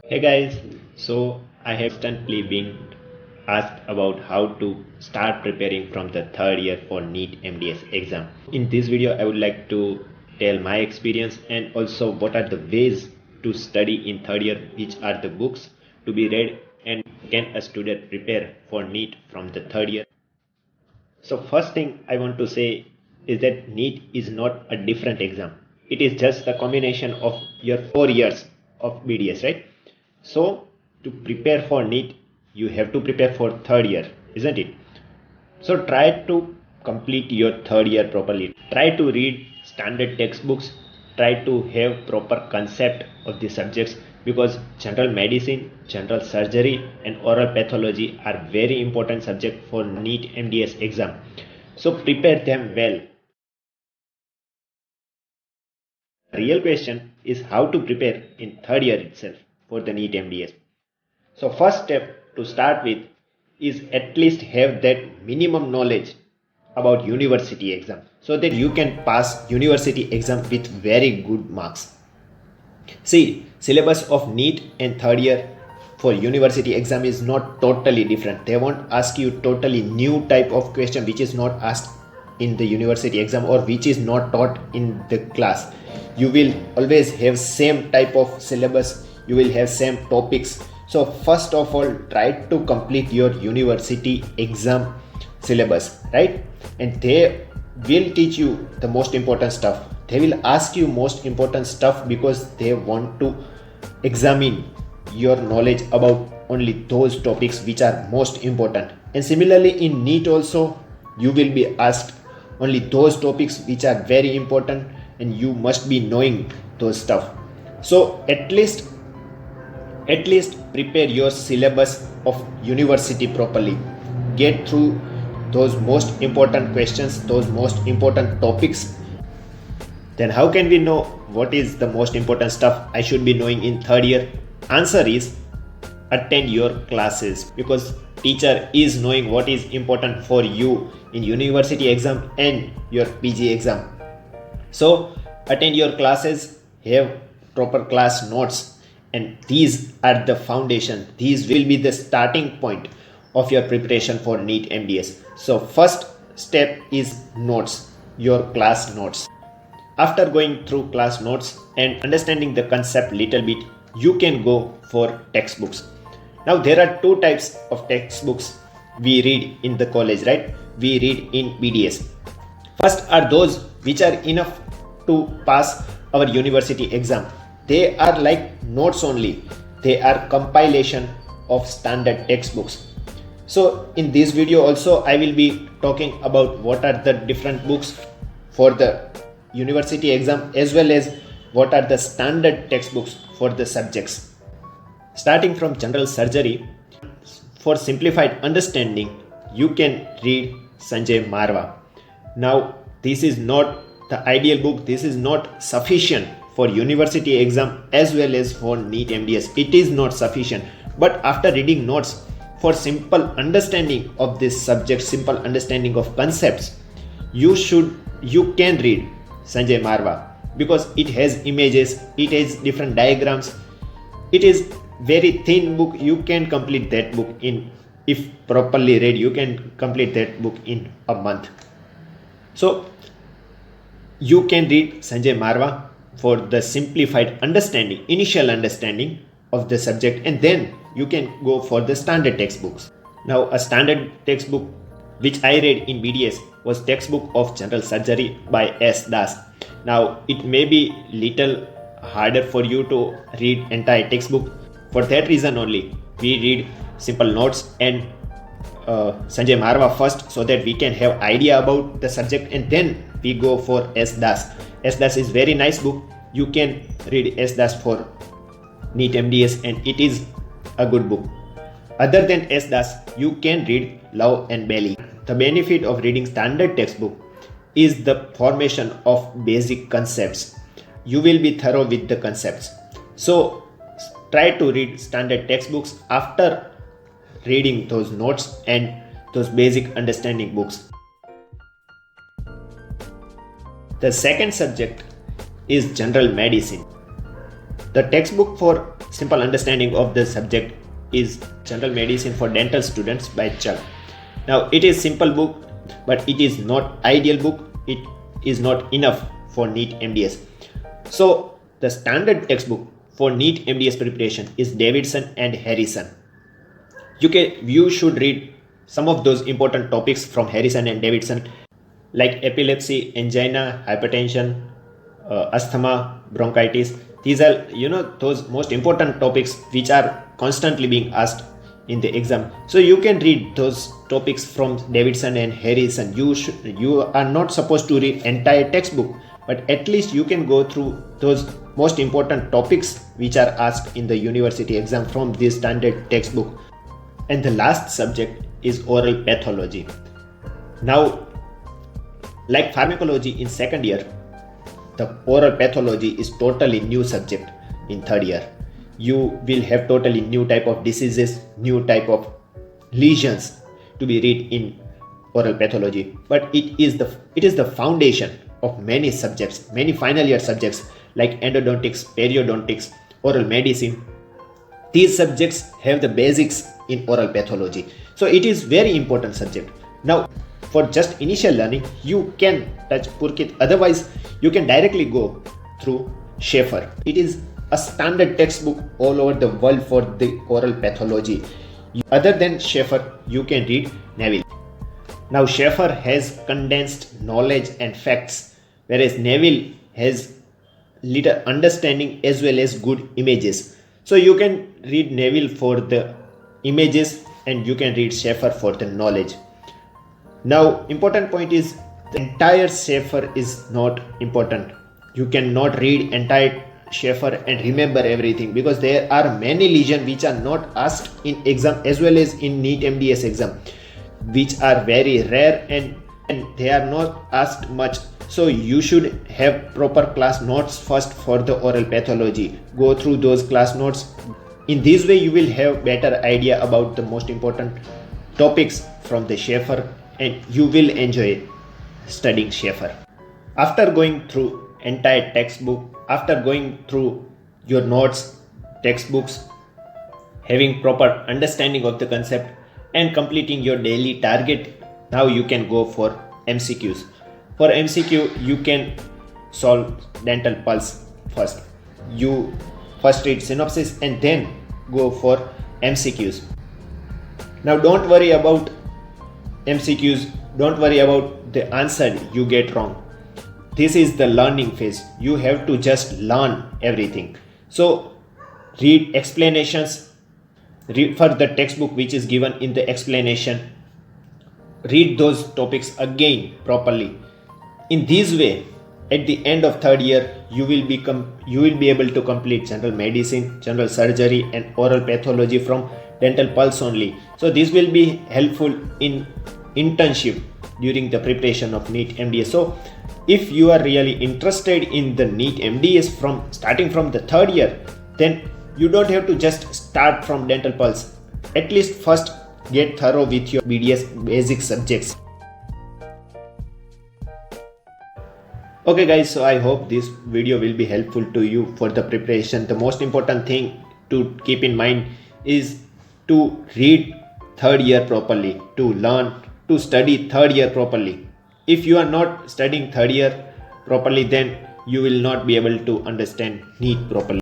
Hey guys, so I have constantly been asked about how to start preparing from the third year for NEET MDS exam. In this video, I would like to tell my experience and also what are the ways to study in third year, which are the books to be read, and can a student prepare for NEET from the third year. So first thing I want to say is that NEET is not a different exam. It is just the combination of your 4 years of BDS, right? So to prepare for NEET, you have to prepare for third year, isn't it? So try to complete your third year properly. Try to read standard textbooks. Try to have proper concept of the subjects because general medicine, general surgery and oral pathology are very important subject for NEET MDS exam. So prepare them well. The real question is how to prepare in third year itself for the NEET MDS. So first step to start with is at least have that minimum knowledge about university exam so that you can pass university exam with very good marks. See, syllabus of NEET and third year for university exam is not totally different. They won't ask you totally new type of question which is not asked in the university exam or which is not taught in the class. You will always have same type of syllabus, you will have same topics. So first of all, try to complete your university exam syllabus, right? And they will teach you the most important stuff. They will ask you most important stuff because they want to examine your knowledge about only those topics which are most important. And similarly in NEET also, you will be asked only those topics which are very important and you must be knowing those stuff. So at least prepare your syllabus of university properly. Get through those most important questions, those most important topics. Then how can we know what is the most important stuff I should be knowing in third year? Answer is attend your classes because teacher is knowing what is important for you in university exam and your PG exam. So attend your classes, have proper class notes, and these are the foundation. These will be the starting point of your preparation for NEET MDS. So first step is notes, your class notes. After going through class notes and understanding the concept little bit, you can go for textbooks. Now there are two types of textbooks we read in the college, right? We read in BDS. First are those which are enough to pass our university exam. They are like notes only. They are compilation of standard textbooks. So in this video also I will be talking about what are the different books for the university exam as well as what are the standard textbooks for the subjects. Starting from general surgery, for simplified understanding, you can read Sanjay Marwa. Now, this is not the ideal book, this is not sufficient for university exam as well as for NEET MDS. It is not sufficient. But after reading notes, for simple understanding of this subject, simple understanding of concepts, you can read Sanjay Marwa because it has images, it has different diagrams. It is very thin book. You can complete that book if properly read, you can complete that book in a month. So you can read Sanjay Marwa for the simplified understanding, initial understanding of the subject, and then you can go for the standard textbooks. Now a standard textbook which I read in BDS was textbook of general surgery by S. Das. Now it may be little harder for you to read entire textbook. For that reason only we read simple notes and Sanjay Marwa first so that we can have idea about the subject and then we go for S. Das. S. Das is very nice book. You can read S. Das for NEET MDS and it is a good book. Other than S. Das, you can read Love and Bailey. The benefit of reading standard textbook is the formation of basic concepts. You will be thorough with the concepts. So try to read standard textbooks after reading those notes and those basic understanding books. The second subject is general medicine. The textbook for simple understanding of the subject is General Medicine for Dental Students by Chuck. Now it is simple book, but it is not ideal book. It is not enough for NEET MDS. So the standard textbook for NEET MDS preparation is Davidson and Harrison. You should read some of those important topics from Harrison and Davidson, like epilepsy, angina, hypertension, asthma, bronchitis. These are those most important topics which are constantly being asked in the exam. So you can read those topics from Davidson and Harrison. You are not supposed to read entire textbook, but at least you can go through those most important topics which are asked in the university exam from this standard textbook. And the last subject is oral pathology. Now, like pharmacology in second year, the oral pathology is totally new subject in third year. You will have totally new type of diseases, new type of lesions to be read in oral pathology. But it is the foundation of many subjects, many final year subjects like endodontics, periodontics, oral medicine. These subjects have the basics in oral pathology. So it is very important subject. Now, for just initial learning, you can touch Purkit. Otherwise, you can directly go through Schaeffer. It is a standard textbook all over the world for the oral pathology. Other than Schaeffer, you can read Neville. Now, Schaeffer has condensed knowledge and facts, whereas Neville has little understanding as well as good images. So you can read Neville for the images and you can read Schaeffer for the knowledge. Now, important point is the entire Schaeffer is not important. You cannot read entire Schaeffer and remember everything, because there are many lesions which are not asked in exam as well as in NEET MDS exam, which are very rare and they are not asked much. So you should have proper class notes first for the oral pathology. Go through those class notes. In this way, you will have better idea about the most important topics from the Schaeffer, and you will enjoy studying Schaeffer. After going through entire textbook, after going through your notes, textbooks, having proper understanding of the concept and completing your daily target, now you can go for MCQs. For MCQ, you can solve dental pulse first. You first read synopsis and then go for MCQs. Now don't worry about MCQs, don't worry about the answer you get wrong. This is the learning phase. You have to just learn everything. So read explanations, refer the textbook which is given in the explanation, read those topics again properly. In this way, at the end of third year, you will be able to complete general medicine, general surgery and oral pathology from dental pulse only. So this will be helpful in internship during the preparation of NEET MDS. So if you are really interested in the NEET MDS starting from the third year, then you don't have to just start from dental pulse. At least first get thorough with your BDS basic subjects. Okay guys, so I hope this video will be helpful to you for the preparation. The most important thing to keep in mind is to read third year properly, to learn, to study third year properly. If you are not studying third year properly, then you will not be able to understand NEET properly.